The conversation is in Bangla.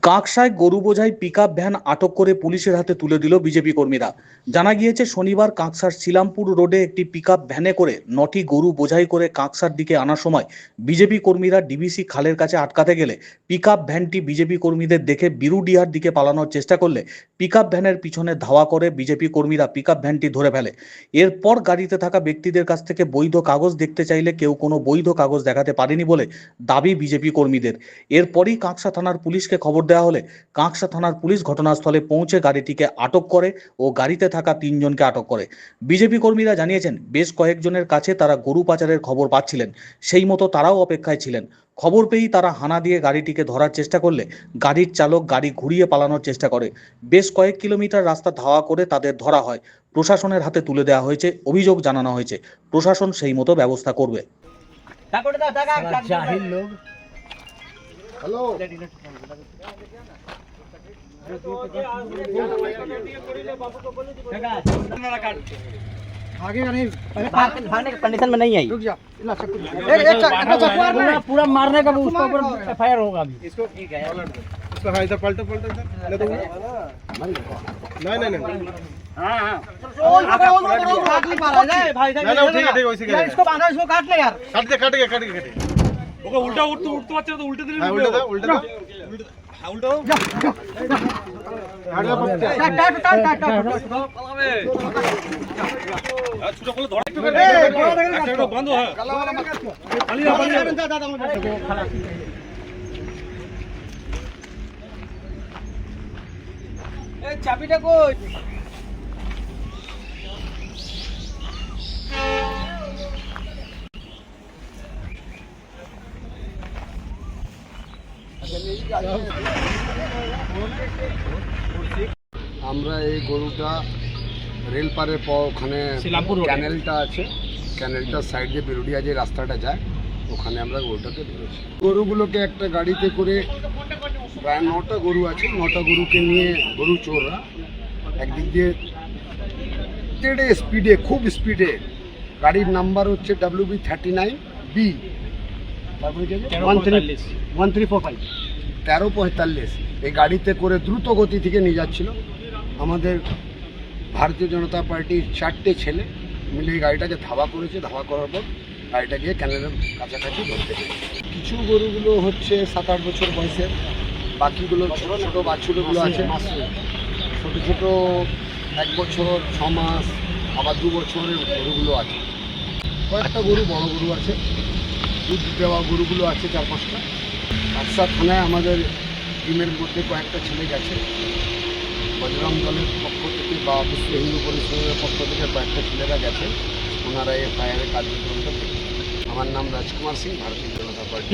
কাঁকসায় গরু বোঝাই পিকআপ ভ্যান আটক করে পুলিশের হাতে তুলে দিল বিজেপি কর্মীরা। জানা গিয়েছে শনিবার কাঁকসার শিলামপুর রোডে একটি পিকআপ ভ্যানে করে ৯টি গরু বোঝাই করে কাঁকসার দিকে আনার সময় বিজেপি কর্মীরা ডিবিসি খালের কাছে আটকাতে গেলে পিকআপ ভ্যানটি বিজেপি কর্মীদের দেখে বিরুডিহার দিকে পালানোর চেষ্টা করলে পিকআপ ভ্যানের পিছনে ধাওয়া করে বিজেপি কর্মীরা পিকআপ ভ্যানটি ধরে ফেলে। এরপর গাড়িতে থাকা ব্যক্তিদের কাছ থেকে বৈধ কাগজ দেখতে চাইলে কেউ কোনো বৈধ কাগজ দেখাতে পারেনি বলে দাবি বিজেপি কর্মীদের। এরপরই কাঁকসা থানার পুলিশকে খবর দেওয়া হলে কাঁকসা থানার পুলিশ ঘটনাস্থলে পৌঁছে গাড়িটিকে আটক করে ও গাড়িতে থাকা ৩ জনকে আটক করে। বিজেপি কর্মীরা জানিয়েছেন বেশ কয়েকজনের কাছে তারা গরু পাচারের খবর পাচ্ছিলেন, সেই মতো তারাও অপেক্ষায় ছিলেন। খবর পেয়েই তারা হানা দিয়ে গাড়িটিকে ধরার চেষ্টা করলে গাড়ির চালক গাড়ি ঘুরিয়ে পালানোর চেষ্টা করে। বেশ কয়েক কিলোমিটার রাস্তা ধাওয়া করে তাদের ধরা হয়। প্রশাসনের হাতে তুলে দেওয়া হয়েছে, অভিযোগ জানানো হয়েছে, প্রশাসন সেই মতো ব্যবস্থা করবে। हेलो आगे का नहीं भागने की कंडीशन में नहीं आई। रुक जा पूरा मारने का उसके ऊपर एफआईआर होगा अभी। इसको इसको हाँ इधर पलटो इधर ले दो नहीं नहीं नहीं हां हां नहीं ठीक है वैसे करें इसको बांधो, इसको काट ले यार। काट के ওকে উল্টা উঠতে পারছে না তো উল্টে দিলে हाँ उल्टा दो হ্যাঁ উল্টো हट जा पत्ते পালাবে ছোট করে ধরে একটা বন্ধ হয় পালিয়ে এই চাবিটা কই? আমরা এই গরুটা রেল পারের পর ওখানে ক্যানেলটা আছে, ক্যানেলটার সাইড দিয়ে বেরুডিয়া যে রাস্তাটা যায় ওখানে আমরা গরুটাকে ধরেছি। গরুগুলোকে একটা গাড়িতে করে প্রায় 9টা গরু আছে, 9টা গরুকে নিয়ে গরু চোররা একদিক দিয়ে তেড়ে স্পিডে, খুব স্পিডে, গাড়ির নাম্বার হচ্ছে WB39B, তারপরে 1345 এই গাড়িতে করে দ্রুত গতি থেকে নিয়ে যাচ্ছিল। আমাদের ভারতীয় জনতা পার্টির 4টে ছেলে মিলে এই গাড়িটাকে ধাওয়া করেছে। ধাওয়া করার পর গাড়িটা গিয়ে ক্যানেলের কাছাকাছি ধরতে পেরেছে। কিছু গরুগুলো হচ্ছে 7-8 বছর বয়সের, বাকিগুলো ছোটো ছোটো বাছুরগুলো আছে, ছোটো ছোটো 1 বছর 6 মাস, আবার 2 বছরের গরুগুলো আছে। কয়েকটা গরু বড় গরু আছে, দুধ দেওয়া গরুগুলো আছে 4-5টা। কাঁকসা থানায় আমাদের টিমের মধ্যে কয়েকটা ছেলে গেছে, বজরং দলের পক্ষ থেকে বা বিশ্ব হিন্দু পরিষদের পক্ষ থেকে কয়েকটা ছেলেরা গেছে, ওনারা এফআইআরের কার্যক্রমটা দেখেছে। আমার নাম রাজকুমার সিং, ভারতীয় জনতা পার্টি।